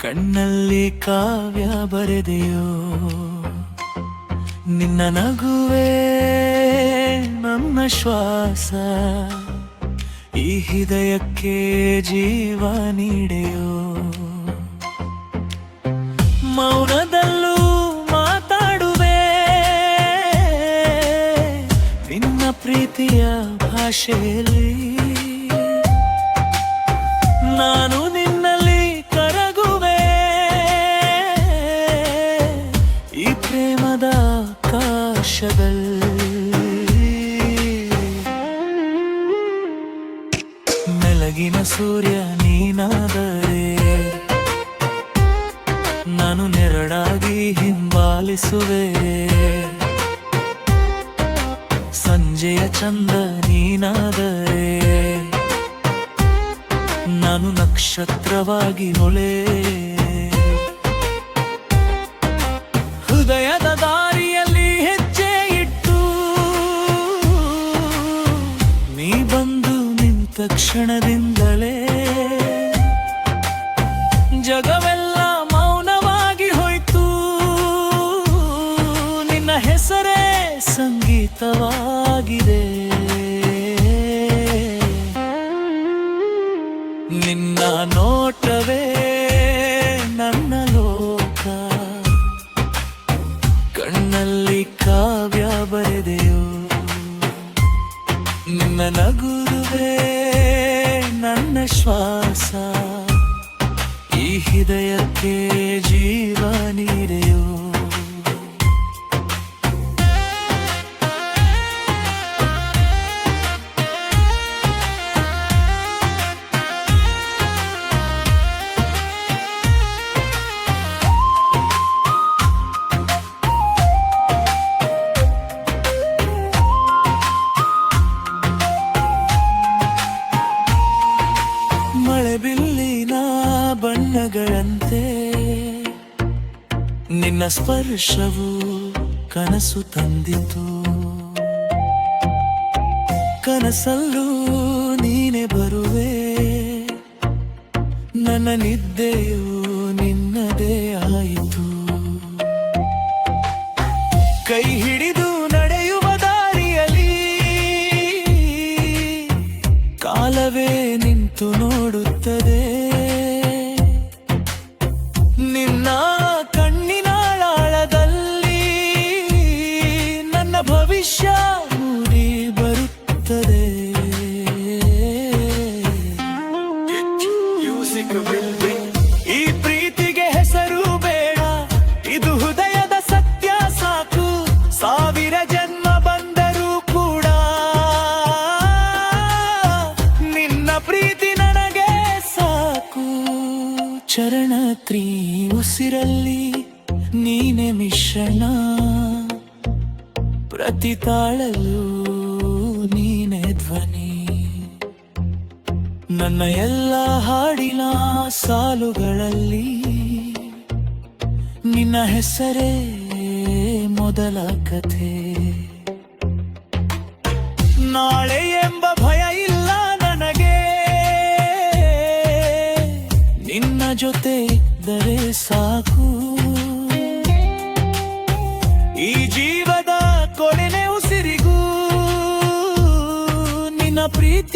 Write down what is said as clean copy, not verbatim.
ಕಣ್ಣಲ್ಲಿ ಕಾವ್ಯ ಬರೆದೆಯೋ ನಿನ್ನ ನಗುವೆ ನನ್ನ ಶ್ವಾಸ ಈ ಹೃದಯಕ್ಕೆ ಜೀವ ನೀಡೆಯೋ ಮೌನದಲ್ಲೂ ಮಾತಾಡುವೆ ನಿನ್ನ ಪ್ರೀತಿಯ ಭಾಷೆಯಲ್ಲಿ ನಾನು ನಿನ್ನಲ್ಲಿ ಕರಗುವೆ ಈ ಪ್ರೇಮದ ಆಕಾಶದಲ್ಲಿ ಮೆಲಗಿನ ಸೂರ್ಯ ನೀನಾದರೆ ನಾನು ನೆರಳಾಗಿ ಹಿಂಬಾಲಿಸುವೆ ಸಂಜೆಯ ಚಂದ ನೀನಾದರೆ ನಾನು ನಕ್ಷತ್ರವಾಗಿ ಹೊಳೆ ಹೃದಯದ ದಾರಿಯಲ್ಲಿ ಹೆಜ್ಜೆ ಇಟ್ಟು ನೀ ಬಂದು ನಿಂತ ಕ್ಷಣದಿಂದಲೇ ಜಗವೆಲ್ಲ ಮೌನವಾಗಿ ಹೋಯ್ತು ನಿನ್ನ ಹೆಸರೇ ಸಂಗೀತವಾಗಿದೆ ನಿನ್ನ ನೋಟವೇ ನನ್ನ ಲೋಕ ಕಣ್ಣಲ್ಲಿ ಕಾವ್ಯ ಬರೆದೆಯೋ ನಿನ್ನ ನಗುರುವೆ ನನ್ನ ಶ್ವಾಸ ಈ ಹೃದಯಕ್ಕೆ ಜೀವ ನೀಡೆಯೋ ಬಿಲ್ಲಿನ ಬಣ್ಣಗಳಂತೆ ನಿನ್ನ ಸ್ಪರ್ಶವು ಕನಸು ತಂದಿತು ಕನಸಲ್ಲೂ ನೀನೆ ಬರುವೆ ನನ್ನ ನಿದ್ದೆಯು ನಿನ್ನದೇ ಆಯಿತು ಕೈ ಹಿಡಿದು ನಡೆಯುವ ದಾರಿಯಲ್ಲಿ ಕಾಲವೇ ನಿಂತು ನೋಡುತ್ತದೆ ನಿನ್ನ ಕಣ್ಣಿನಾಳದಲ್ಲಿ ನನ್ನ ಭವಿಷ್ಯ ಮೂಡಿ ಬರುತ್ತದೆ ಈ ಪ್ರೀತಿಗೆ ಹೆಸರು ಬೇಡ ಇದು ಹೃದಯದ ಸತ್ಯ ಸಾಕು ಸಾವಿರ ಜನ್ಮ ಬಂದರೂ ಕೂಡ ನಿನ್ನ ಪ್ರೀತಿ ನನಗೆ ಸಾಕು ಚರಣತ್ರಿ ಉಸಿರಲ್ಲಿ ನೀನೆ ಮಿಶ್ರಣ ಪ್ರತಿ ತಾಳಲು ನೀನೆ ಧ್ವನಿ ನನ್ನ ಎಲ್ಲ ಹಾಡಿನ ಸಾಲುಗಳಲ್ಲಿ ನಿನ್ನ ಹೆಸರೇ ಮೊದಲ ಕಥೆ ನಾಳೆ ಎಂಬ ಭಯ ಇಲ್ಲ ನನಗೆ ನಿನ್ನ ಜೊತೆ ಇದ್ದರೆ ಸಾಕು ಈ ಜೀವದ ಕೊನೆಯ ಉಸಿರಿಗೂ ನಿನ್ನ ಪ್ರೀತಿ